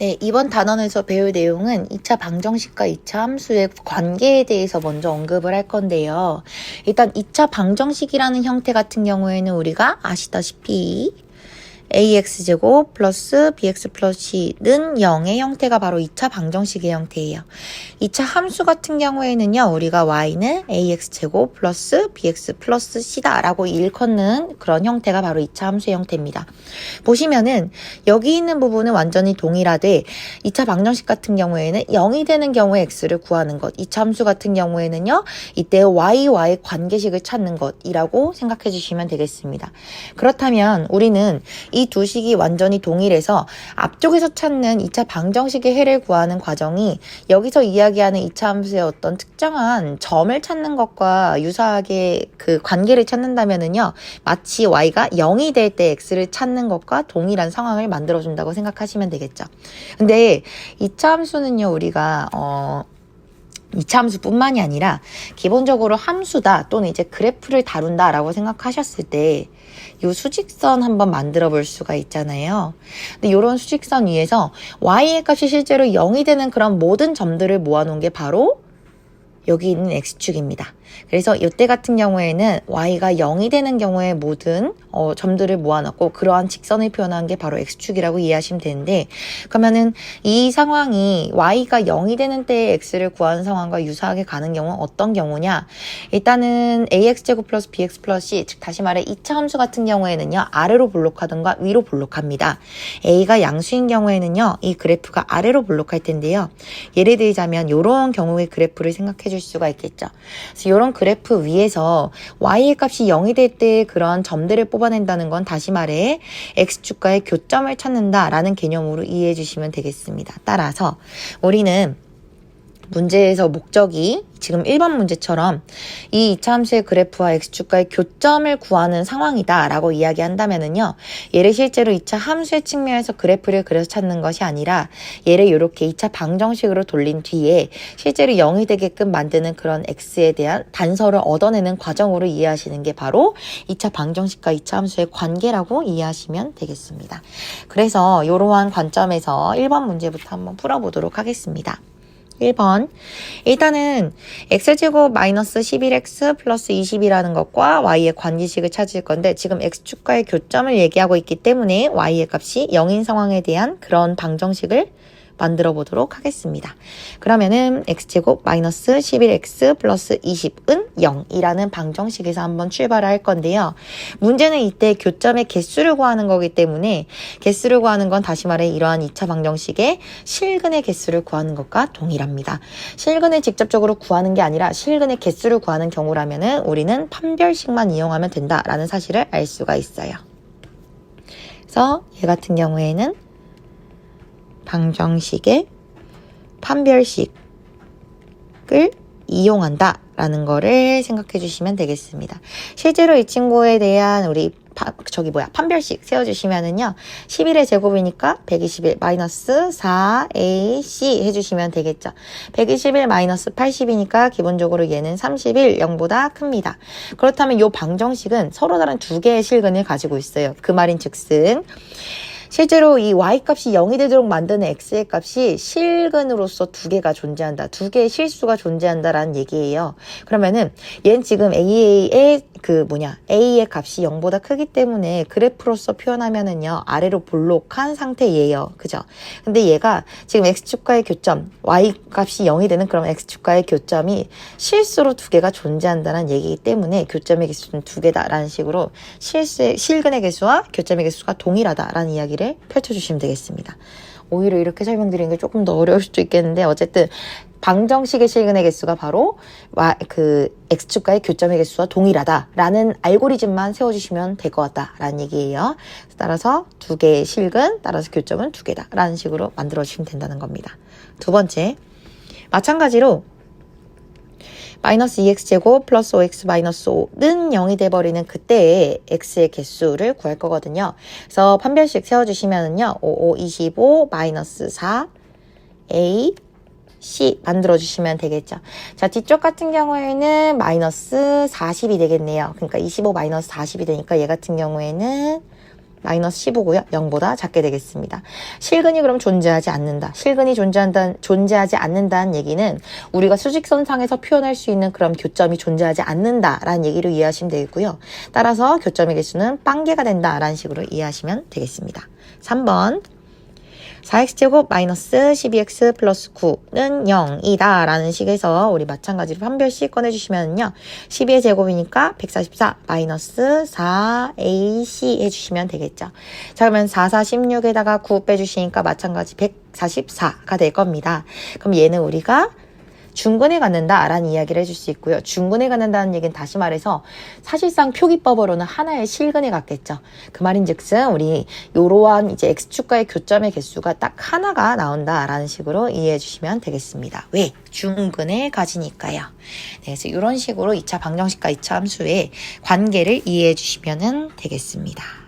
네, 이번 단원에서 배울 내용은 2차 방정식과 2차 함수의 관계에 대해서 먼저 언급을 할 건데요. 일단 2차 방정식이라는 형태 같은 경우에는 우리가 아시다시피 ax제곱 플러스 bx 플러스 c는 0의 형태가 바로 2차 방정식의 형태예요. 2차 함수 같은 경우에는요, 우리가 y는 ax제곱 플러스 bx 플러스 c다 라고 일컫는 그런 형태가 바로 2차 함수의 형태입니다. 보시면은 여기 있는 부분은 완전히 동일하되 2차 방정식 같은 경우에는 0이 되는 경우에 x를 구하는 것, 2차 함수 같은 경우에는요, 이때 y와의 관계식을 찾는 것이라고 생각해 주시면 되겠습니다. 그렇다면 우리는 이 두 식이 완전히 동일해서 앞쪽에서 찾는 2차 방정식의 해를 구하는 과정이 여기서 이야기하는 2차 함수의 어떤 특정한 점을 찾는 것과 유사하게 그 관계를 찾는다면은요, 마치 y가 0이 될 때 x를 찾는 것과 동일한 상황을 만들어준다고 생각하시면 되겠죠. 근데 2차 함수는요, 우리가 2차 함수뿐만이 아니라 기본적으로 함수다 또는 이제 그래프를 다룬다 라고 생각하셨을 때 이 수직선 한번 만들어 볼 수가 있잖아요. 근데 이런 수직선 위에서 y의 값이 실제로 0이 되는 그런 모든 점들을 모아놓은 게 바로 여기 있는 x축입니다. 그래서 이때 같은 경우에는 y가 0이 되는 경우에 모든 점들을 모아놨고 그러한 직선을 표현한 게 바로 x축이라고 이해하시면 되는데, 그러면은 이 상황이 y가 0이 되는 때의 x를 구하는 상황과 유사하게 가는 경우는 어떤 경우냐? 일단은 ax제곱 플러스 bx 플러스 c, 즉 다시 말해 2차 함수 같은 경우에는요, 아래로 볼록하든가 위로 볼록합니다. a가 양수인 경우에는요, 이 그래프가 아래로 볼록할 텐데요. 예를 들자면 이런 경우의 그래프를 생각해 줄 수가 있겠죠. 그래서 이런 그래프 위에서 y의 값이 0이 될 때 그런 점들을 뽑아낸다는 건 다시 말해 x축과의 교점을 찾는다라는 개념으로 이해해 주시면 되겠습니다. 따라서 우리는 문제에서 목적이 지금 1번 문제처럼 이 2차 함수의 그래프와 x축과의 교점을 구하는 상황이다 라고 이야기한다면은요, 얘를 실제로 2차 함수의 측면에서 그래프를 그려서 찾는 것이 아니라 얘를 이렇게 2차 방정식으로 돌린 뒤에 실제로 0이 되게끔 만드는 그런 x에 대한 단서를 얻어내는 과정으로 이해하시는 게 바로 2차 방정식과 2차 함수의 관계라고 이해하시면 되겠습니다. 그래서 이러한 관점에서 1번 문제부터 한번 풀어보도록 하겠습니다. 1번, 일단은 x제곱 마이너스 11x 플러스 20이라는 것과 y의 관계식을 찾을 건데, 지금 x축과의 교점을 얘기하고 있기 때문에 y의 값이 0인 상황에 대한 그런 방정식을 만들어 보도록 하겠습니다. 그러면은 x제곱 마이너스 11x 플러스 20은 0이라는 방정식에서 한번 출발을 할 건데요. 문제는 이때 교점의 개수를 구하는 거기 때문에 개수를 구하는 건 다시 말해 이러한 2차 방정식의 실근의 개수를 구하는 것과 동일합니다. 실근을 직접적으로 구하는 게 아니라 실근의 개수를 구하는 경우라면은 우리는 판별식만 이용하면 된다라는 사실을 알 수가 있어요. 그래서 얘 같은 경우에는 방정식의 판별식을 이용한다 라는 거를 생각해 주시면 되겠습니다. 실제로 이 친구에 대한 우리 판별식 세워주시면은요, 11의 제곱이니까 121 마이너스 4ac 해주시면 되겠죠. 121 마이너스 80이니까 기본적으로 얘는 31, 0보다 큽니다. 그렇다면 이 방정식은 서로 다른 두 개의 실근을 가지고 있어요. 그 말인 즉슨 실제로 이 y값이 0이 되도록 만드는 x의 값이 실근으로서 두 개가 존재한다. 두 개의 실수가 존재한다라는 얘기예요. 그러면은 얘는 지금 a의 a의 값이 0보다 크기 때문에 그래프로서 표현하면은요, 아래로 볼록한 상태예요. 그죠? 근데 얘가 지금 x축과의 교점, y값이 0이 되는 그런 x축과의 교점이 실수로 두 개가 존재한다는 얘기이기 때문에 교점의 개수는 두 개다라는 식으로 실근의 개수와 교점의 개수가 동일하다라는 이야기를 펼쳐주시면 되겠습니다. 오히려 이렇게 설명드리는 게 조금 더 어려울 수도 있겠는데, 어쨌든 방정식의 실근의 개수가 바로 x축과의 교점의 개수와 동일하다라는 알고리즘만 세워주시면 될 것 같다라는 얘기예요. 따라서 두 개의 실근, 따라서 교점은 두 개다라는 식으로 만들어주시면 된다는 겁니다. 두 번째, 마찬가지로 마이너스 2x제곱 플러스 5x 마이너스 5는 0이 돼버리는 그때의 x의 개수를 구할 거거든요. 그래서 판별식 세워주시면은요, 5, 5, 25 마이너스 4 a C 만들어주시면 되겠죠. 자, 뒤쪽 같은 경우에는 마이너스 40이 되겠네요. 그러니까 25 마이너스 40이 되니까 얘 같은 경우에는 마이너스 15고요. 0보다 작게 되겠습니다. 실근이 그럼 존재하지 않는다. 실근이 존재하지 않는다는 얘기는 우리가 수직선상에서 표현할 수 있는 그런 교점이 존재하지 않는다라는 얘기를 이해하시면 되겠고요. 따라서 교점의 개수는 빵개가 된다라는 식으로 이해하시면 되겠습니다. 3번 4x제곱 마이너스 12x 플러스 9는 0이다 라는 식에서 우리 마찬가지로 한 별씩 꺼내주시면요. 12의 제곱이니까 144 마이너스 4ac 해주시면 되겠죠. 자, 그러면 4, 4, 16에다가 9 빼주시니까 마찬가지 144가 될 겁니다. 그럼 얘는 우리가 중근에 갖는다라는 이야기를 해줄 수 있고요. 중근에 갖는다는 얘기는 다시 말해서 사실상 표기법으로는 하나의 실근에 갖겠죠. 그 말인즉슨 우리 이러한 이제 x축과의 교점의 개수가 딱 하나가 나온다라는 식으로 이해해 주시면 되겠습니다. 왜? 중근에 가지니까요. 네, 그래서 이런 식으로 2차 방정식과 2차 함수의 관계를 이해해 주시면 되겠습니다.